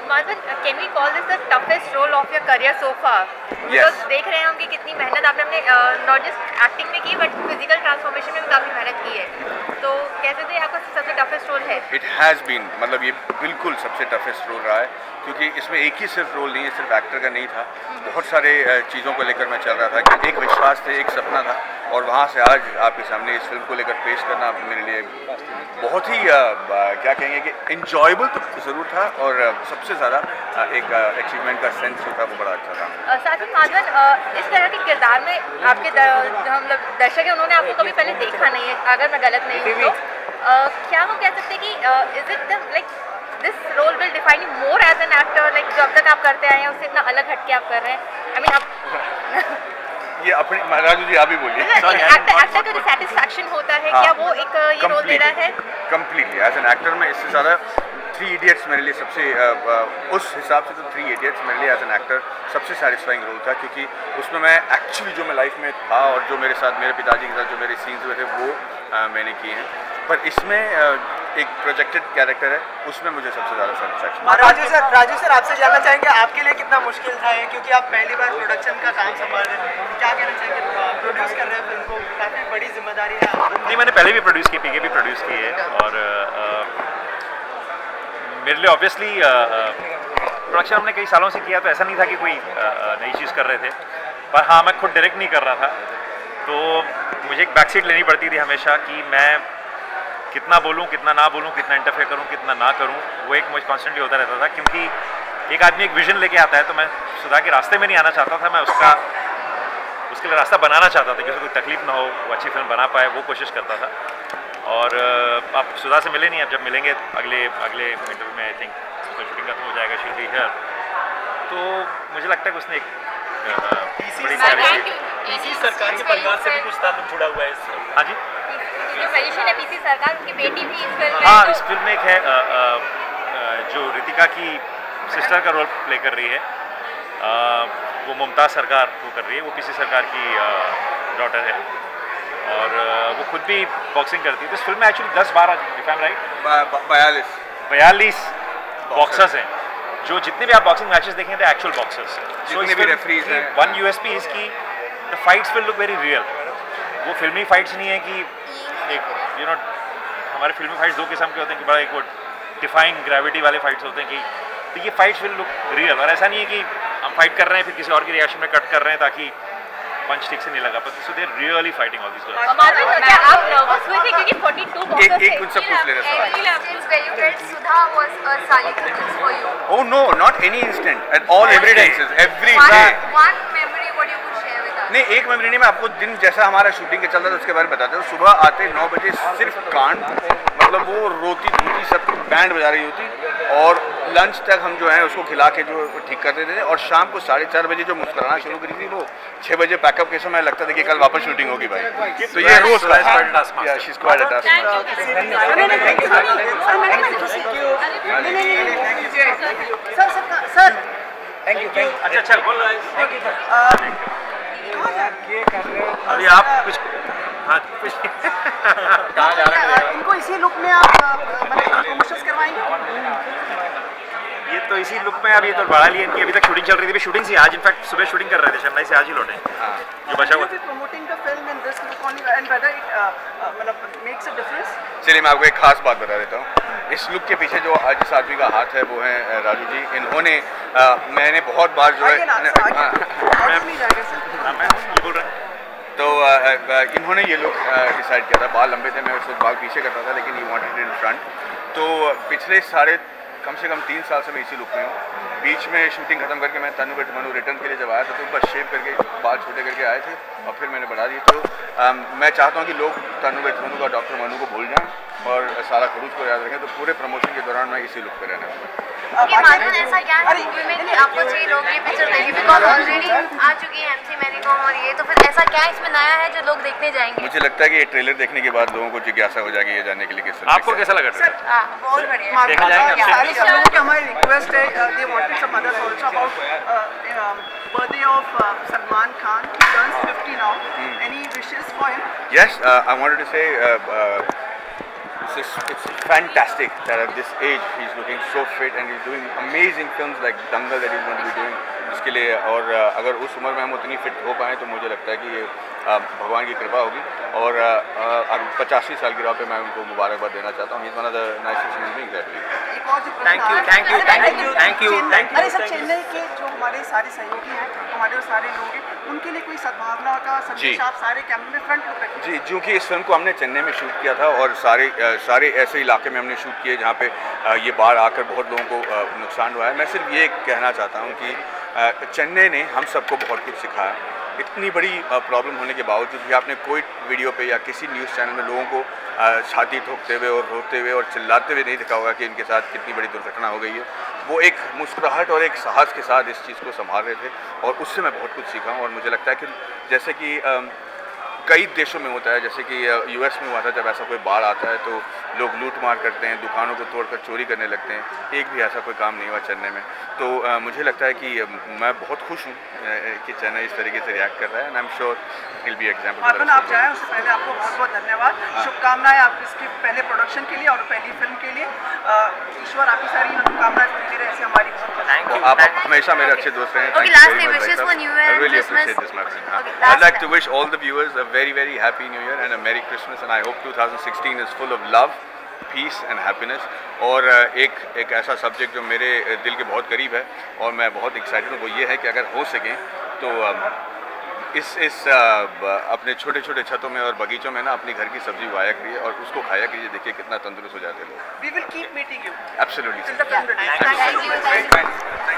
Madhavan, can we call this the toughest role of your career so far? Yes. तो देख रहे हैं हम कि कितनी मेहनत आपने अपने नॉट जस्ट एक्टिंग में की बट फिजिकल ट्रांसफॉर्मेशन में भी काफ़ी मेहनत की है, तो कैसे थे आपका सबसे टफेस्ट रोल है? इट हैज़ बीन, मतलब ये बिल्कुल सबसे टफेस्ट रोल रहा है, क्योंकि इसमें एक ही सिर्फ रोल नहीं है, सिर्फ एक्टर का नहीं था, बहुत सारे चीज़ों को लेकर मैं चल रहा था कि एक विश्वास थे, एक सपना था, और वहाँ से आज आपके सामने इस फिल्म को लेकर पेश करना मेरे लिए बहुत ही क्या कहेंगे कि इंजॉयबल तो ज़रूर था, और सबसे ज़्यादा एक अचीवमेंट का सेंस जो था वो बड़ा अच्छा था। साथ ही माधवन, इस तरह के किरदार में आपके जो हम लोग दर्शक हैं उन्होंने आपको कभी पहले देखा नहीं है, अगर मैं गलत नहीं हूँ तो क्या हम कह सकते हैं कि is it like this role will define you more as an actor, like जो अब तक आप करते आए हैं उससे इतना अलग हटके आप कर रहे हैं? आई मीन आप ये अपनी राजू जी आप ही बोलिए। एक्टर को जो सेटिस्फैक्शन होता है, क्या वो एक ये रोल दे रहा है? कम्प्लीटली एज एन एक्टर में इससे ज़्यादा थ्री इडियट्स मेरे लिए सबसे उस हिसाब से तो थ्री इडियट्स मेरे लिए एज एन एक्टर सबसे सेटिस्फाइंग रोल था, क्योंकि उसमें मैं एक्चुअली जो मैं लाइफ में था और जो मेरे साथ मेरे पिताजी के साथ जो मेरे सीन्स हुए थे वो मैंने किए हैं, पर इसमें एक प्रोजेक्टेड कैरेक्टर है, उसमें मुझे सबसे ज़्यादा सेटिस्फैक्शन। राजू सर आपसे जानना चाहेंगे आपके लिए कितना मुश्किल था ये, क्योंकि आप पहली बार प्रोडक्शन का काम संभाल रहे हैं, क्या कहना चाहेंगे? प्रोड्यूस कर रहे हैं फिल्म को, काफ़ी बड़ी जिम्मेदारी है। नहीं, मैंने पहले भी प्रोड्यूस की, पीके भी प्रोड्यूस की है, और मेरे लिए ऑब्वियसली प्रोडक्शन हमने कई सालों से किया, तो ऐसा नहीं था कि कोई नई चीज़ कर रहे थे, पर हाँ मैं खुद डायरेक्ट नहीं कर रहा था, तो मुझे एक बैक सीट लेनी पड़ती थी हमेशा कि मैं कितना बोलूँ, कितना ना बोलूँ, कितना इंटरफेयर करूँ, कितना ना करूँ, वो एक मुझे कॉन्स्टेंटली होता रहता था, क्योंकि एक आदमी एक विजन लेके आता है, तो मैं सुधा के रास्ते में नहीं आना चाहता था, मैं उसके लिए रास्ता बनाना चाहता था कि उसे कोई तकलीफ ना हो, वो अच्छी फिल्म बना पाए, वो कोशिश करता था। और आप सुधा से मिले नहीं, अब जब मिलेंगे अगले इंटरव्यू में आई थिंक उसका शूटिंग खत्म हो जाएगा, शील बी हियर, तो मुझे लगता है कि उसने एक बड़ी पीसी सरकार के परिवार से भी कुछ ताल्लुक जुड़ा हुआ है। हाँ जी, जो पीसी सरकार, उनकी बेटी भी इस फिल्म में, हाँ इस फिल्म में एक है जो रितिका की सिस्टर का रोल प्ले कर रही है, वो मुमताज़ सरकार वो कर रही है, वो पीसी सरकार की डॉटर है, और वो खुद भी बॉक्सिंग करती है। तो इस फिल्म में actually 10-12 if I am right 42 boxers हैं, जो जितने भी आप बॉक्सिंग मैचेस देखें थे एक्चुअल बॉक्सर्स, जितने भी रेफरीज हैं। वन यूएसपी इसकी the fights will look very real, वो फिल्मी फाइट्स नहीं है कि एक हमारे फिल्मी फाइट्स दो किस्म के होते हैं कि बड़ा एक वो डिफाइंग ग्रेविटी वाले फाइट्स होते हैं कि, तो ये फाइट्स विल लुक रियल, और ऐसा नहीं है कि हम फाइट कर रहे हैं फिर किसी और की रिएक्शन में कट कर रहे हैं ताकि पंच ठीक से नहीं लगा, so they are really fighting all this girls. क्या आप नर्वस हुए थे क्योंकि 42 बॉक्सर्स एक कुछ सब पूछ ले रहा था। Oh no, not any instant, at all every day, every day. One memory what you could share with us? नहीं, एक मेमोरी नहीं, मैं आपको दिन जैसा हमारा शूटिंग के चलता था उसके बारे में बताता हूँ। सुबह आते 9 बजे सिर्फ कान, मतलब वो रोती धोती सब बैंड बजा रही होती, और लंच तक हम जो है उसको खिला के जो ठीक कर देते थे, और शाम को 4:30 बजे जो मुस्कुराना शुरू करी थी वो 6 बजे पैकअप के समय लगता था कि कल वापस शूटिंग होगी भाई, तो ये रोज अच्छा बोल अभी आप कुछ हाँ कुछ कहाँ जा रहे हैं? इनको इसी लुक में आप प्रमोशंस करवाएंगे? ये तो इसी लुक में अभी तो बढ़ा लिया इनकी, अभी तक शूटिंग चल रही थी, शूटिंग से आज इनफैक्ट सुबह शूटिंग कर रहे थे, शमलाई से आज ही लौटे जो बचा हुआ था। Promoting the film in this look only and whether it मतलब मेक्स अ डिफरेंस? चलिए मैं आपको एक खास बात बता देता हूँ, इस लुक के पीछे जो जिस आदमी का हाथ है वो है राजू जी। इन्होंने मैंने बहुत बार जो है बोल रहा तो इन्होंने ये लुक डिसाइड किया था, बाल लंबे थे, मैं उस वक्त बाल पीछे करता था, लेकिन ये वांटेड इन फ्रंट, तो पिछले कम से कम 3 साल से मैं इसी लुक में हूँ। बीच में शूटिंग खत्म करके मैं तनु बट मनु रिटर्न के लिए जब आया था तो बस शेव करके बाल छोटे करके आए थे और फिर मैंने बढ़ा दिए। तो मैं चाहता हूँ कि लोग तनु बट मनु का डॉक्टर मनु को भूल जाएं और सारा खरूज को याद रखें। तो पूरे प्रमोशन के दौरान मैं इसी लुक पे रहने वाला। ऐसा क्या है कि आपको चाहिए लोग ये पिक्चर देखें, बिकॉज ऑलरेडी आ चुकी है MC मैरी कॉम और ये, तो फिर ऐसा क्या इसमें नया है जो लोग देखने जाएंगे? मुझे लगता है कि ये ट्रेलर देखने के बाद लोगों को जिज्ञासा हो जाएगी ये जानने के लिए किस तरह। आपको कैसा लगा? बहुत बढ़िया देखा जाएगा। हमारी रिक्वेस्ट है, they wanted some other also about birthday of Salman Khan. He turns 50 now. Any wishes for him? Yes, I wanted to say it's fantastic that at this age he's looking so fit and he's doing amazing films like Dangal that he's going to be doing इसके लिए। और अगर उस उम्र में हम उतनी fit हो पाएँ तो मुझे लगता है कि ये भगवान की कृपा होगी। और 85 साल की राह पे मैं उनको मुबारकबाद देना चाहता हूँ। He is one of the nicest human being that we. Thank you. अरे सर, चेन्नई के जो हमारे सारे सहयोगी हैं, हमारे सारे लोग हैं, उनके लिए कोई सद्भावना का संदेश आप सारे कैमरे में फ्रंट लुक रखें। जी, क्योंकि इस फिल्म को हमने चेन्नई में शूट किया था और सारे ऐसे इलाके में हमने शूट किए जहाँ पे ये बाढ़ आकर बहुत लोगों को नुकसान हुआ है। मैं सिर्फ ये कहना चाहता हूँ कि चेन्नई ने हम सबको बहुत कुछ सिखाया। इतनी बड़ी प्रॉब्लम होने के बावजूद भी आपने कोई वीडियो पे या किसी न्यूज़ चैनल में लोगों को छाती ठोकते हुए और रोते हुए और चिल्लाते हुए नहीं दिखा होगा कि इनके साथ कितनी बड़ी दुर्घटना हो गई है। वो एक मुस्कुराहट और एक साहस के साथ इस चीज़ को संभाल रहे थे और उससे मैं बहुत कुछ सीखा हूँ। और मुझे लगता है कि जैसे कि कई देशों में होता है, जैसे कि यूएस में हुआ था, जब ऐसा कोई बाढ़ आता है तो लोग लूट मार करते हैं, दुकानों को तोड़कर चोरी करने लगते हैं। एक भी ऐसा कोई काम नहीं हुआ चेन्नई में। तो मुझे लगता है कि मैं बहुत खुश हूँ कि चेन्नई इस तरीके से रिएक्ट कर रहा है and I am sure will be example. आप जाएँ उससे पहले आपको बहुत बहुत धन्यवाद, शुभकामनाएं आप इसके पहले प्रोडक्शन के लिए और पहली फिल्म के लिए। ईश्वर आपकी सारी मनोकामनाएं पूरी करे, ऐसे हमारी बहुत आप हमेशा मेरे अच्छे दोस्त हैं। Okay, lastly, wishes for New Year and really Christmas. appreciate this, my friend. Okay, I'd like last to wish all the viewers a very, very happy New Year and a Merry Christmas, and I hope 2016 is full of love, peace and happiness. और एक ऐसा subject जो मेरे दिल के बहुत करीब है और मैं बहुत एक्साइटेड हूँ, वो ये है कि अगर हो सके तो इस अपने छोटे छोटे छतों में और बगीचों में ना अपनी घर की सब्जी उगाया करिए और उसको खाया कीजिए। देखिए कितना तंदुरुस्त हो जाते हैं लोग। We will keep meeting you. Absolutely. Till the film release. Thank you.